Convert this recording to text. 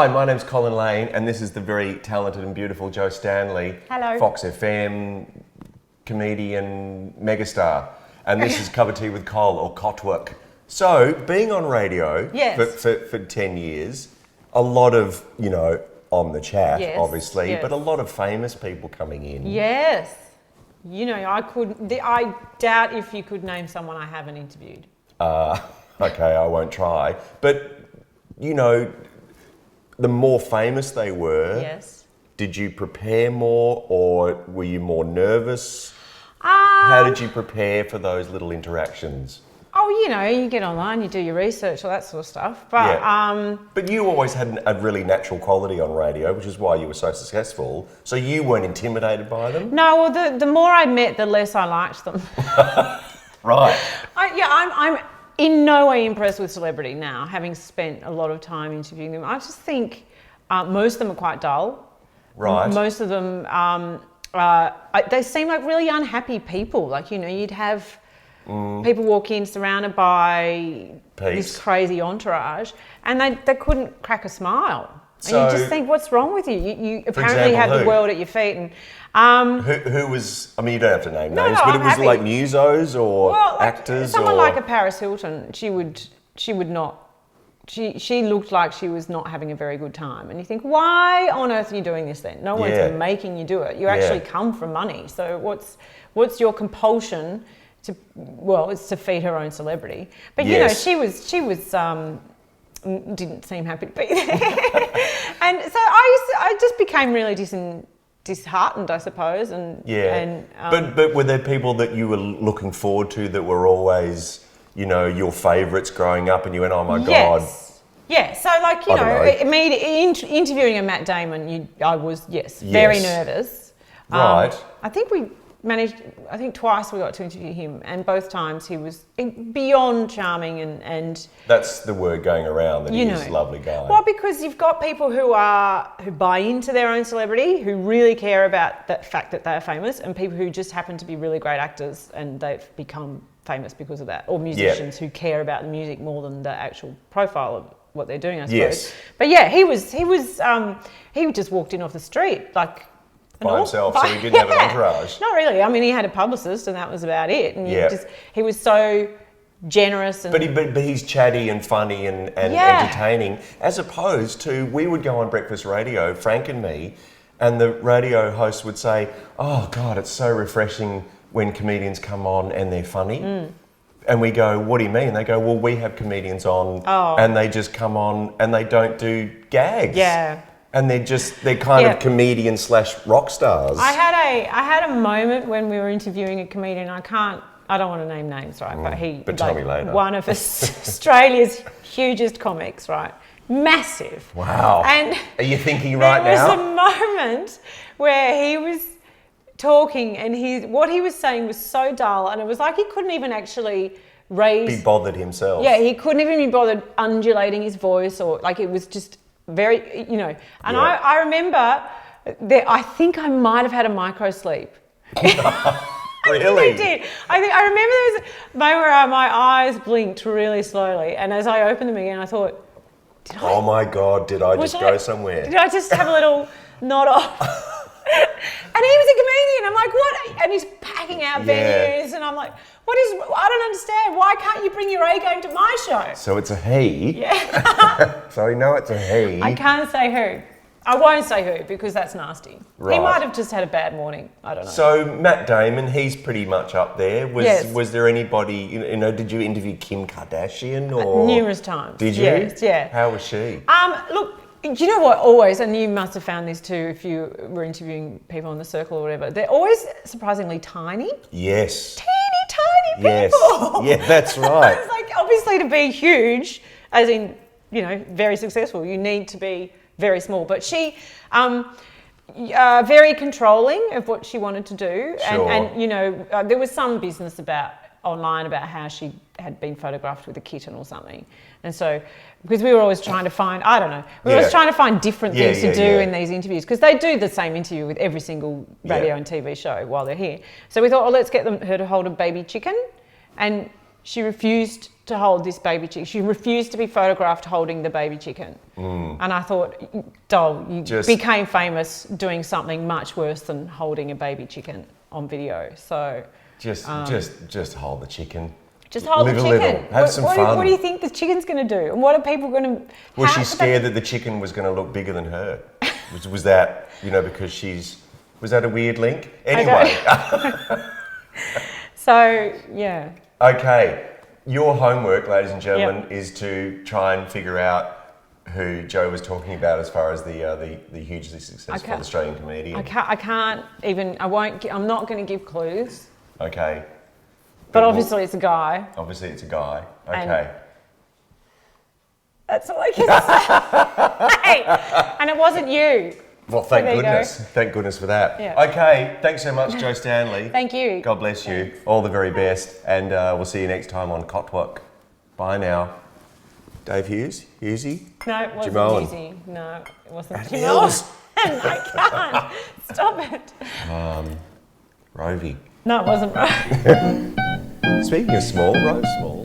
Hi, my name's Colin Lane, and this is the very talented and beautiful Joe Stanley. Hello. Fox FM, comedian, megastar. And this is Cup of Tea with Col, or Cotwork. So, being on radio for 10 years, a lot of, on the chat, obviously, but a lot of famous people coming in. Yes. I doubt if you could name someone I haven't interviewed. Okay, I won't try. But, the more famous they were, did you prepare more or were you more nervous? How did you prepare for those little interactions? Oh, you get online, you do your research, all that sort of stuff. But but you always had a really natural quality on radio, which is why you were so successful. So you weren't intimidated by them? No, well, the more I met, the less I liked them. Right. I'm in no way impressed with celebrity now, having spent a lot of time interviewing them. I just think most of them are quite dull. Right. Most of them, they seem like really unhappy people. Like, you'd have people walk in surrounded by this crazy entourage and they couldn't crack a smile. So, and you just think, what's wrong with you? You apparently have the world at your feet. And who was? I mean, you don't have to name names, but it was like musos or actors. Someone like a Paris Hilton, she would not. She looked like she was not having a very good time, and you think, why on earth are you doing this then? No one's making you do it. You actually come from money. So what's your compulsion to? Well, it's to feed her own celebrity. But she was. Didn't seem happy to be there. And so I just became really disheartened, I suppose. But were there people that you were looking forward to that were always, your favourites growing up, and you went, oh my God? Yeah, so interviewing a Matt Damon, I was very nervous. Right. I think we managed. I think twice we got to interview him, and both times he was beyond charming and. That's the word going around that he's a lovely guy. Well, because you've got people who buy into their own celebrity, who really care about the fact that they are famous, and people who just happen to be really great actors and they've become famous because of that, or musicians who care about the music more than the actual profile of what they're doing, I suppose. Yes. But yeah, he just walked in off the street like. By himself, so he didn't have an entourage. Not really. I mean, he had a publicist, and that was about it. And he was so generous. And but he's chatty and funny and entertaining, as opposed to we would go on breakfast radio, Frank and me, and the radio host would say, "Oh God, it's so refreshing when comedians come on and they're funny." And we go, "What do you mean?" They go, "Well, we have comedians on, and they just come on and they don't do gags." Yeah. And they're kind of comedian / rock stars. I had a moment when we were interviewing a comedian. I don't want to name names, right? But tell me later. One of Australia's hugest comics, right? Massive. Wow. And are you thinking right now? There was a moment where he was talking and what he was saying was so dull, and it was like he couldn't even actually be bothered himself. Yeah, he couldn't even be bothered undulating his voice, or like it was just very, and I remember that I think I might have had a micro sleep. Really? I did. I remember there was a moment where my eyes blinked really slowly, and as I opened them again, I thought, oh my God, did I just go somewhere? Did I just have a little nod off? And he was a comedian. I'm like, what? And he's packing out venues, and I'm like, I don't understand. Why can't you bring your A game to my show? So it's a he. Yeah. So we know it's a he. I can't say who. I won't say who because that's nasty. Right. He might have just had a bad morning. I don't know. So Matt Damon, he's pretty much up there. Was there anybody, did you interview Kim Kardashian or? Numerous times. Did you? Yes, yeah. How was she? Look, you know what, always, and you must have found this too if you were interviewing people on The Circle or whatever, they're always surprisingly tiny. Yes. Tiny people. Yes. Yeah, that's right. It's like, obviously to be huge, as in, very successful, you need to be very small. But she, very controlling of what she wanted to do. Sure. And there was some business online about how she had been photographed with a kitten or something. And so, because we were always trying to find, I don't know, we were always trying to find different things to do in these interviews, because they do the same interview with every single radio and TV show while they're here. So we thought, let's get her to hold a baby chicken. And she refused to hold this baby chicken. She refused to be photographed holding the baby chicken. And I thought, doll, you became famous doing something much worse than holding a baby chicken on video. So just hold the chicken. Just hold the chicken. Live a little. Have some fun. What do you think the chicken's going to do? And what are people going to... Was she scared that the chicken was going to look bigger than her? Was that, because was that a weird link? Anyway. So, yeah. Okay. Your homework, ladies and gentlemen, is to try and figure out who Joe was talking about as far as the hugely successful Australian comedian. I'm not going to give clues. Okay. But obviously it's a guy. Obviously it's a guy. Okay. That's all I can say. And it wasn't you. Well, thank goodness. Thank goodness for that. Yeah. Okay, thanks so much, Joe Stanley. Thank you. God bless you. All the very best. And we'll see you next time on Cotwork. Bye now. Dave Hughes? Hughesy? No, it wasn't Jamoan. Hughesy. No, it wasn't Adam Jamoan. Hills. I can't. Stop it. Rovey. No, it wasn't right. Speaking of small, Rose Small.